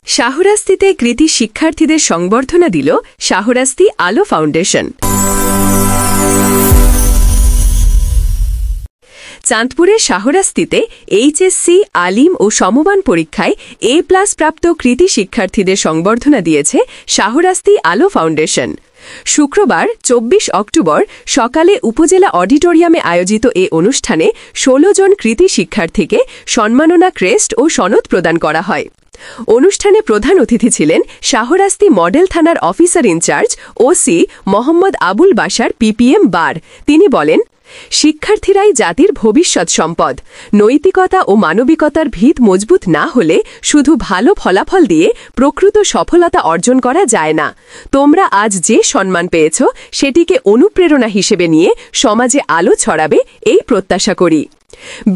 শাহরাস্তিতে কৃতি শিক্ষার্থীদের সংবর্ধনা দিল শাহরাস্তি আলো ফাউন্ডেশন। চাঁদপুরের শাহরাস্তিতে এইচএসসি, আলিম ও সমমান পরীক্ষায় A+ প্রাপ্ত কৃতি শিক্ষার্থীদের সংবর্ধনা দিয়েছে শাহরাস্তি আলো ফাউন্ডেশন। শুক্রবার 24 অক্টোবর সকালে উপজেলা অডিটোরিয়ামে আয়োজিত এ অনুষ্ঠানে 16 জন কৃতি শিক্ষার্থীকে সম্মাননা ক্রেস্ট ও সনদ প্রদান করা হয়। অনুষ্ঠানে প্রধান অতিথি ছিলেন শাহরাস্তি মডেল থানার officer in charge OC Mohammad Abul Bashar PPM বার। তিনি বলেন, শিক্ষার্থীরাই জাতির ভবিষ্যৎ সম্পদ। নৈতিকতা ও মানবিকতার ভিত মজবুত না হলে শুধু ভালো ফলাফল দিয়ে প্রকৃত সফলতা অর্জন করা যায় না। তোমরা আজ যে সম্মান পেয়েছ সেটিকে অনুপ্রেরণা হিসেবে নিয়ে সমাজে আলো ছড়াবে এই প্রত্যাশা করি।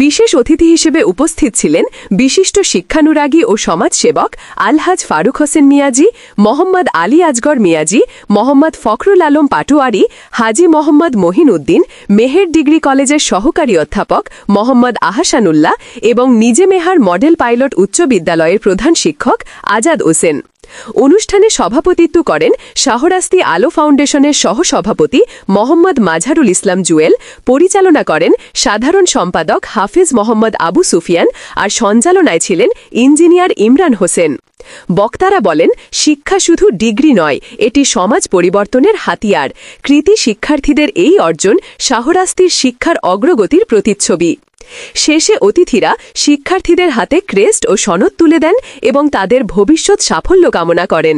বিশেষ অতিথি হিসেবে উপস্থিত ছিলেন বিশিষ্ট শিক্ষানুরাগী ও সমাজসেবক আলহাজ ফারুক হোসেন মিয়াজি, মোহাম্মদ আলী আজগর মিয়াজি, মোহাম্মদ ফখরুল আলম পাটোয়ারি, হাজি মোহাম্মদ মহিন উদ্দিন, মেহের ডিগ্রি কলেজের সহকারী অধ্যাপক মোহাম্মদ আহসানুল্লাহ এবং নিজে মেহার মডেল পাইলট উচ্চ বিদ্যালয়ের প্রধান শিক্ষক আজাদ হোসেন। অনুষ্ঠানে সভাপতিত্ব করেন শাহরাস্তি আলো ফাউন্ডেশনের সহসভাপতি মোহাম্মদ মাজহারুল ইসলাম জুয়েল, পরিচালনা করেন সাধারণ সম্পাদক হাফেজ মোহাম্মদ আবু সুফিয়ান, আর সঞ্চালনায় ছিলেন ইঞ্জিনিয়ার ইমরান হোসেন। বক্তারা বলেন, শিক্ষা শুধু ডিগ্রি নয়, এটি সমাজ পরিবর্তনের হাতিয়ার। কৃতি শিক্ষার্থীদের এই অর্জন শাহরাস্তির শিক্ষার অগ্রগতির প্রতিচ্ছবি। শেষে অতিথিরা শিক্ষার্থীদের হাতে ক্রেস্ট ও সনদ তুলে দেন এবং তাদের ভবিষ্যৎ সাফল্য কামনা করেন।